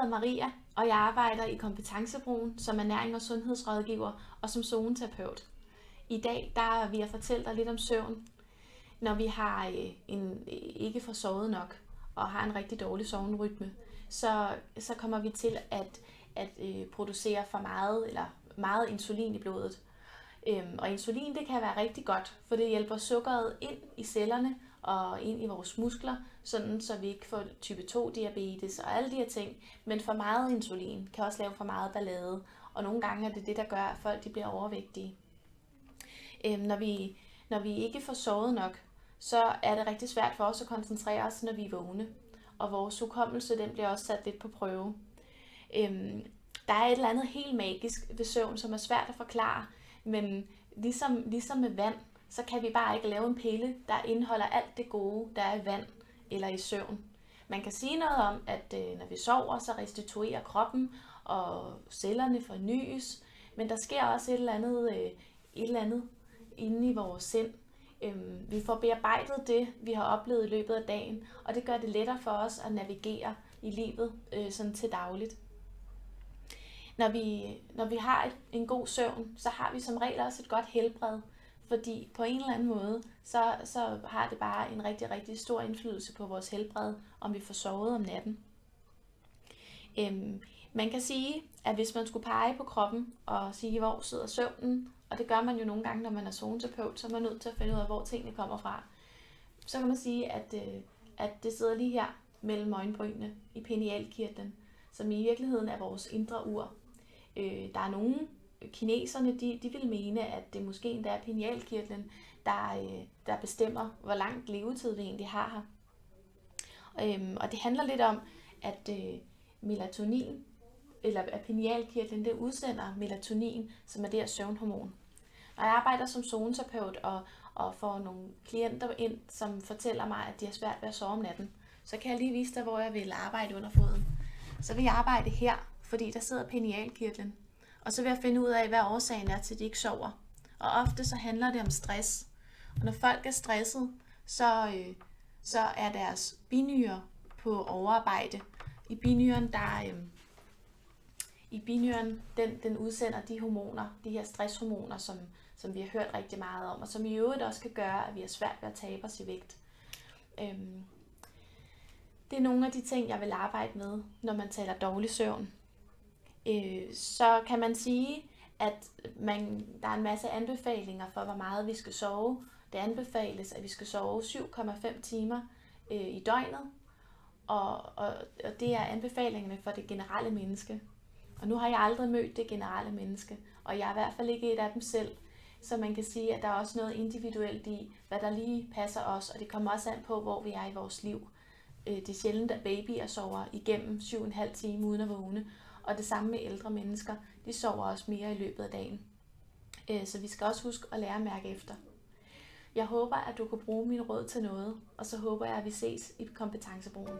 Maria, og jeg arbejder i Kompetencebroen som ernæring- og sundhedsrådgiver og som zoneterapeut. I dag vil jeg fortælle dig lidt om søvn. Når vi har ikke får sovet nok og har en rigtig dårlig søvnrytme, så kommer vi til at producere for meget insulin i blodet. Og insulin, det kan være rigtig godt, for det hjælper sukkeret ind i cellerne og ind i vores muskler, sådan så vi ikke får type 2 diabetes og alle de her ting. Men for meget insulin kan også lave for meget ballade, og nogle gange er det det, der gør, at folk bliver overvægtige. Når vi ikke får sovet nok, så er det rigtig svært for os at koncentrere os, når vi er vågne. Og vores hukommelse, den bliver også sat lidt på prøve. Der er et eller andet helt magisk ved søvn, som er svært at forklare, men ligesom med vand, så kan vi bare ikke lave en pille, der indeholder alt det gode, der er i vand eller i søvn. Man kan sige noget om, at når vi sover, så restituerer kroppen, og cellerne fornyes, men der sker også et eller andet inde i vores sind. Vi får bearbejdet det, vi har oplevet i løbet af dagen, og det gør det lettere for os at navigere i livet sådan til dagligt. Når vi har en god søvn, så har vi som regel også et godt helbred, fordi på en eller anden måde, så har det bare en rigtig, rigtig stor indflydelse på vores helbred, om vi får sovet om natten. Man kan sige, at hvis man skulle pege på kroppen og sige, hvor sidder søvnen, og det gør man jo nogle gange, når man er zoneterapeut, så er man nødt til at finde ud af, hvor tingene kommer fra. Så kan man sige, at det sidder lige her mellem øjenbrynene i pinealkirtlen, som i virkeligheden er vores indre ur. Der er nogle kineserne, de vil mene, at det måske endda er pinealkirtlen, der bestemmer, hvor langt levetid vi egentlig har her. Og det handler lidt om, at melatonin, eller at pinealkirtlen, det udsender melatonin, som er det her søvnhormon. Når jeg arbejder som zoneterapeut og får nogle klienter ind, som fortæller mig, at de har svært ved at sove om natten, så kan jeg lige vise dig, hvor jeg vil arbejde under foden. Så vil jeg arbejde her, fordi der sidder pinealkirtlen. Og så vil jeg finde ud af, hvad årsagen er til, at de ikke sover. Og ofte så handler det om stress. Og når folk er stresset, så er deres binyre på overarbejde. I binyren, den udsender de hormoner, de her stresshormoner, som vi har hørt rigtig meget om, og som i øvrigt også kan gøre, at vi har svært ved at tabe os i vægt. Det er nogle af de ting, jeg vil arbejde med, når man taler dårlig søvn. Så kan man sige, at der er en masse anbefalinger for, hvor meget vi skal sove. Det anbefales, at vi skal sove 7,5 timer i døgnet, og det er anbefalingerne for det generelle menneske. Og nu har jeg aldrig mødt det generelle menneske, og jeg er i hvert fald ikke et af dem selv. Så man kan sige, at der er også noget individuelt i, hvad der lige passer os, og det kommer også an på, hvor vi er i vores liv. Det er sjældent, at babyer sover igennem 7,5 timer uden at vågne, og det samme med ældre mennesker, de sover også mere i løbet af dagen. Så vi skal også huske at lære at mærke efter. Jeg håber, at du kan bruge min råd til noget, og så håber jeg, at vi ses i Kompetencebroen.